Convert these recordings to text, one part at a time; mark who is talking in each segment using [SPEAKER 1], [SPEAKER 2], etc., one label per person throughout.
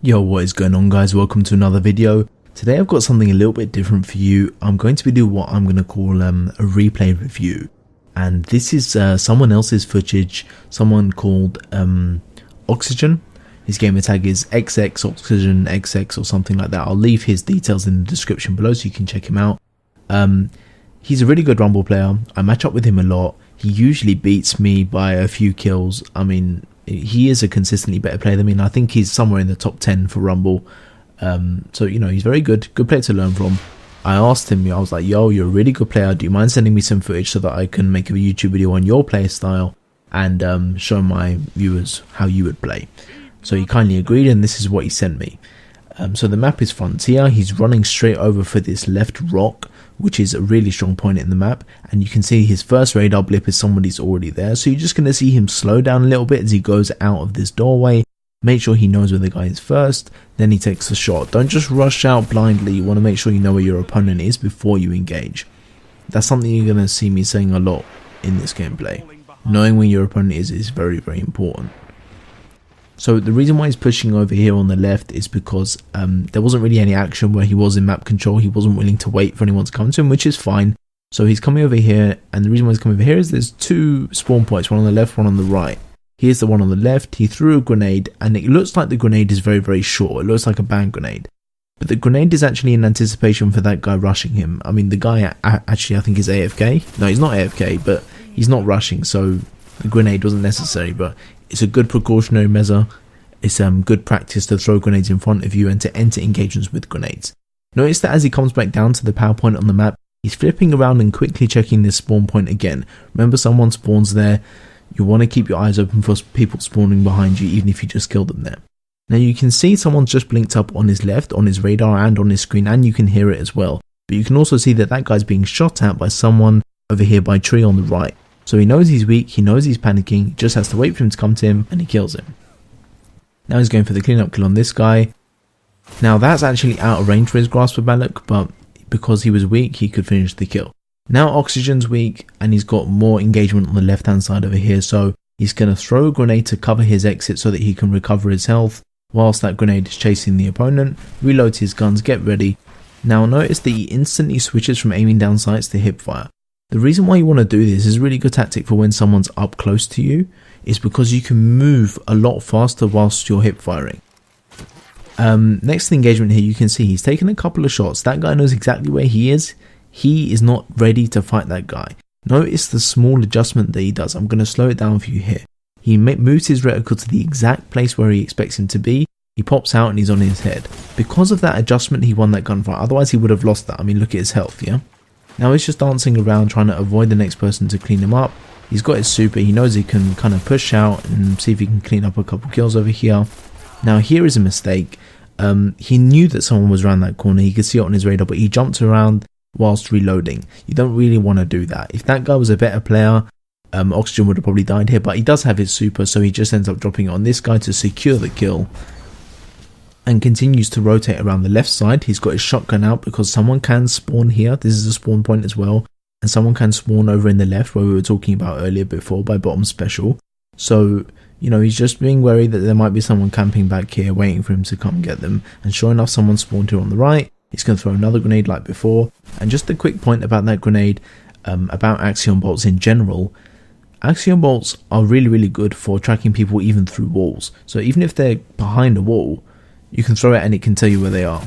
[SPEAKER 1] Yo, what is going on guys? Welcome to another video. Today I've got something a little bit different for you. I'm going to be doing what I'm going to call a replay review. And this is someone else's footage, someone called Oxygen. His gamer tag is Xx Oxyg3ne or something like that. I'll leave his details in the description below so you can check him out. He's a really good Rumble player. I match up with him a lot. He usually beats me by a few kills. I mean, he is a consistently better player than me, and I think he's somewhere in the top 10 for Rumble. So, you know, he's very good player to learn from. I asked him, I was like, yo, you're a really good player. Do you mind sending me some footage so that I can make a YouTube video on your play style and show my viewers how you would play? So he kindly agreed, and this is what he sent me. So the map is Frontier. He's running straight over for this left rock, which is a really strong point in the map, and you can see his first radar blip is somebody's already there, so you're just going to see him slow down a little bit as he goes out of this doorway. Make sure he knows where the guy is first, then he takes a shot. Don't just rush out blindly. You want to make sure you know where your opponent is before you engage. That's something you're going to see me saying a lot in this gameplay. Knowing where your opponent is very, very important. So the reason why he's pushing over here on the left is because there wasn't really any action where he was in map control. He wasn't willing to wait for anyone to come to him, which is fine. So he's coming over here, and the reason why he's coming over here is there's two spawn points, one on the left, one on the right. Here's the one on the left. He threw a grenade, and it looks like the grenade is very, very short. It looks like a bang grenade. But the grenade is actually in anticipation for that guy rushing him. I mean, the guy actually, I think, is AFK. No, he's not AFK, but he's not rushing, so the grenade wasn't necessary, but it's a good precautionary measure. It's good practice to throw grenades in front of you and to enter engagements with grenades. Notice that as he comes back down to the power point on the map, he's flipping around and quickly checking this spawn point again. Remember, someone spawns there. You want to keep your eyes open for people spawning behind you, even if you just kill them there. Now you can see someone's just blinked up on his left, on his radar and on his screen, and you can hear it as well. But you can also see that that guy's being shot at by someone over here by tree on the right. So he knows he's weak, he knows he's panicking, he just has to wait for him to come to him, and he kills him. Now he's going for the cleanup kill on this guy. Now that's actually out of range for his grasp of Malak, but because he was weak, he could finish the kill. Now Oxygen's weak, and he's got more engagement on the left hand side over here, so he's going to throw a grenade to cover his exit so that he can recover his health whilst that grenade is chasing the opponent. Reloads his guns, get ready. Now notice that he instantly switches from aiming down sights to hip fire. The reason why you want to do this is a really good tactic for when someone's up close to you, is because you can move a lot faster whilst you're hip firing. Next to the engagement here, you can see he's taken a couple of shots. That guy knows exactly where he is. He is not ready to fight that guy. Notice the small adjustment that he does. I'm going to slow it down for you here. He moves his reticle to the exact place where he expects him to be. He pops out and he's on his head. Because of that adjustment, he won that gunfight. Otherwise, he would have lost that. I mean, look at his health, yeah? Now he's just dancing around trying to avoid the next person to clean him up. He's got his super. He knows he can kind of push out and see if he can clean up a couple kills over here. Now here is a mistake. He knew that someone was around that corner. He could see it on his radar, but he jumped around whilst reloading. You don't really want to do that. If that guy was a better player, Oxygen would have probably died here, but he does have his super, so he just ends up dropping it on this guy to secure the kill and continues to rotate around the left side. He's got his shotgun out because someone can spawn here. This is a spawn point as well, and someone can spawn over in the left where we were talking about earlier before by bottom special. So, you know, he's just being wary that there might be someone camping back here waiting for him to come get them, and sure enough, someone spawned here on the right. He's going to throw another grenade like before. And just a quick point about that grenade, about axiom bolts in general. Axiom bolts are really, really good for tracking people even through walls. So even if they're behind a wall, you can throw it and it can tell you where they are.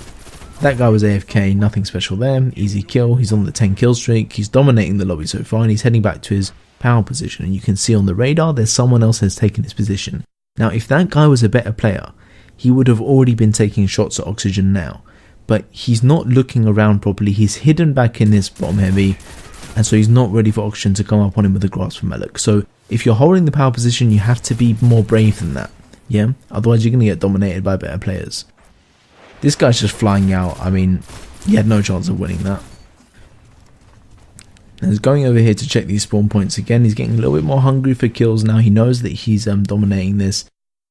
[SPEAKER 1] That guy was AFK, nothing special there, easy kill. He's on the 10 kill streak, he's dominating the lobby so far, and he's heading back to his power position. And you can see on the radar there's someone else has taken his position. Now if that guy was a better player, he would have already been taking shots at Oxygen now. But he's not looking around properly, he's hidden back in this bottom heavy, and so he's not ready for Oxygen to come up on him with a grasp from Malak. So if you're holding the power position, you have to be more brave than that, yeah? Otherwise you're going to get dominated by better players. This guy's just flying out. I mean, he had no chance of winning that. And he's going over here to check these spawn points again. He's getting a little bit more hungry for kills now. He knows that he's dominating this.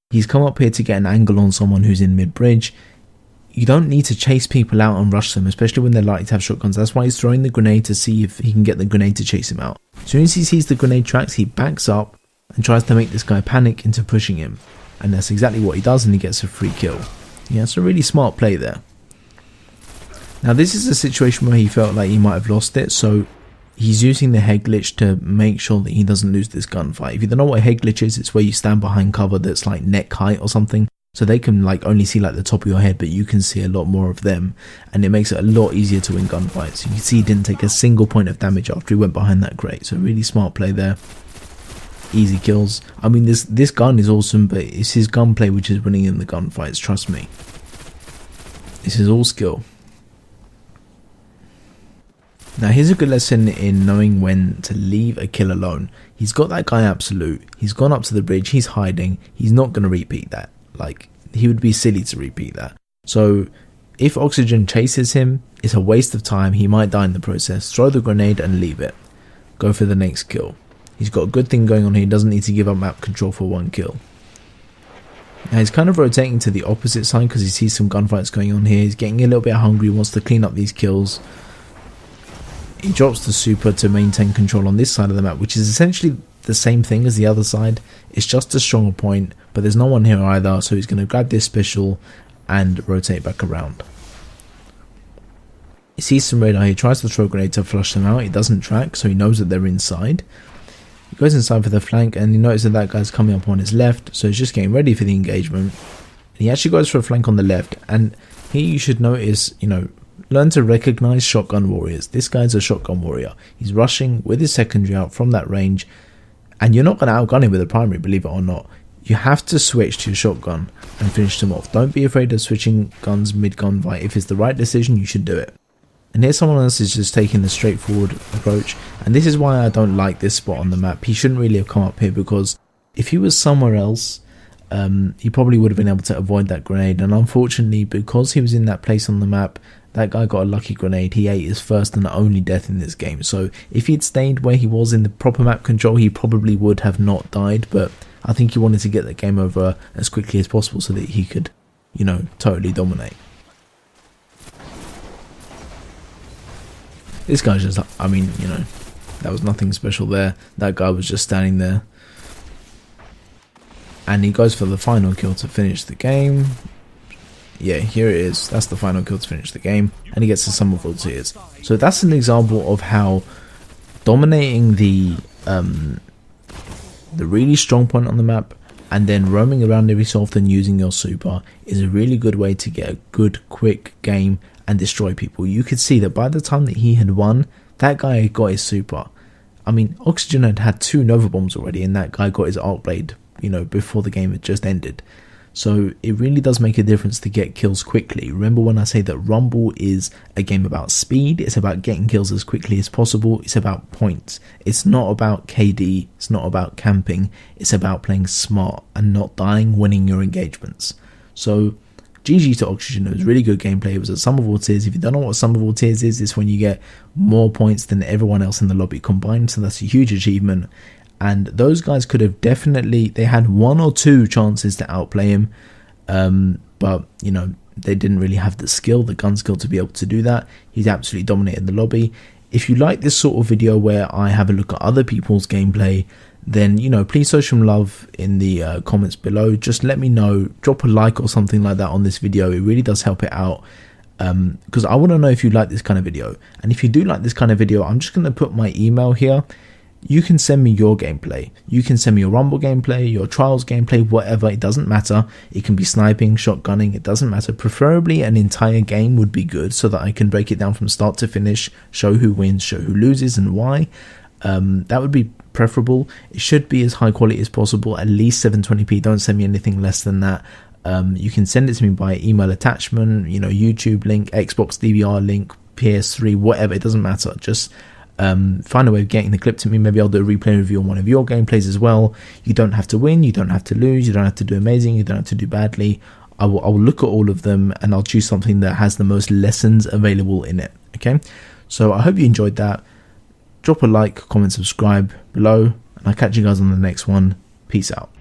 [SPEAKER 1] He's come up here to get an angle on someone who's in mid-bridge. You don't need to chase people out and rush them, especially when they're likely to have shotguns. That's why he's throwing the grenade to see if he can get the grenade to chase him out. As soon as he sees the grenade tracks, he backs up and tries to make this guy panic into pushing him. And that's exactly what he does, and he gets a free kill. Yeah, it's a really smart play there. Now this is a situation where he felt like he might have lost it, so he's using the head glitch to make sure that he doesn't lose this gunfight. If you don't know what a head glitch is, it's where you stand behind cover that's like neck height or something, so they can like only see like the top of your head, but you can see a lot more of them, and it makes it a lot easier to win gunfights. You can see he didn't take a single point of damage after he went behind that crate, so really smart play there. Easy kills. I mean, this gun is awesome, but it's his gunplay which is winning in the gunfights, trust me. This is all skill. Now here's a good lesson in knowing when to leave a kill alone. He's got that guy absolute, he's gone up to the bridge, he's hiding, he's not going to repeat that. Like, he would be silly to repeat that. So if Oxygen chases him, it's a waste of time, he might die in the process. Throw the grenade and leave it. Go for the next kill. He's got a good thing going on here, he doesn't need to give up map control for one kill. Now he's kind of rotating to the opposite side because he sees some gunfights going on here. He's getting a little bit hungry, wants to clean up these kills. He drops the super to maintain control on this side of the map, which is essentially the same thing as the other side. It's just a stronger point, but there's no one here either, so he's going to grab this special and rotate back around. He sees some radar, he tries to throw a grenade to flush them out. It doesn't track, so he knows that they're inside. He goes inside for the flank, and he notices that guy's coming up on his left, so he's just getting ready for the engagement. And he actually goes for a flank on the left, and here you should notice, you know, learn to recognize shotgun warriors. This guy's a shotgun warrior. He's rushing with his secondary out from that range, and you're not going to outgun him with a primary, believe it or not. You have to switch to your shotgun and finish them off. Don't be afraid of switching guns mid-gun fight. If it's the right decision, you should do it. And here someone else is just taking the straightforward approach, and this is why I don't like this spot on the map. He shouldn't really have come up here, because if he was somewhere else, he probably would have been able to avoid that grenade, and unfortunately, because he was in that place on the map, that guy got a lucky grenade. He ate his first and only death in this game. So if he'd stayed where he was in the proper map control, he probably would have not died, but I think he wanted to get the game over as quickly as possible so that he could, you know, totally dominate. This guy's just, I mean, you know, that was nothing special there. That guy was just standing there. And he goes for the final kill to finish the game. Yeah, here it is. That's the final kill to finish the game, and he gets the sum of all tears. So that's an example of how dominating the really strong point on the map and then roaming around every so often using your super is a really good way to get a good quick game and destroy people. You could see that by the time that he had won, that guy got his super. I mean, Oxygen had had 2 Nova bombs already, and that guy got his arc blade, you know, before the game had just ended. So it really does make a difference to get kills quickly. Remember when I say that Rumble is a game about speed, it's about getting kills as quickly as possible, it's about points. It's not about KD, it's not about camping, it's about playing smart and not dying, winning your engagements. So GG to Oxygen, it was really good gameplay. It was a sum of all tears. If you don't know what sum of all tears is, it's when you get more points than everyone else in the lobby combined, so that's a huge achievement. And those guys could have definitely, they had 1 or 2 chances to outplay him, but you know, they didn't really have the skill, the gun skill to be able to do that. He's absolutely dominated the lobby. If you like this sort of video where I have a look at other people's gameplay, then, you know, please show some love in the comments below. Just let me know, drop a like or something like that on this video. It really does help it out, because I want to know if you like this kind of video. And if you do like this kind of video, I'm just going to put my email here. You can send me your gameplay. You can send me your Rumble gameplay, your Trials gameplay, whatever. It doesn't matter. It can be sniping, shotgunning. It doesn't matter. Preferably an entire game would be good so that I can break it down from start to finish, show who wins, show who loses and why. That would be preferable. It should be as high quality as possible, at least 720p. Don't send me anything less than that. You can send it to me by email attachment, you know, YouTube link, Xbox DVR link, PS3, whatever. It doesn't matter. Just find a way of getting the clip to me. Maybe I'll do a replay review on one of your gameplays as well. You don't have to win, you don't have to lose, you don't have to do amazing, you don't have to do badly. I will look at all of them and I'll choose something that has the most lessons available in it. Okay, so I hope you enjoyed that. Drop a like, comment, subscribe below, and I'll catch you guys on the next one. Peace out.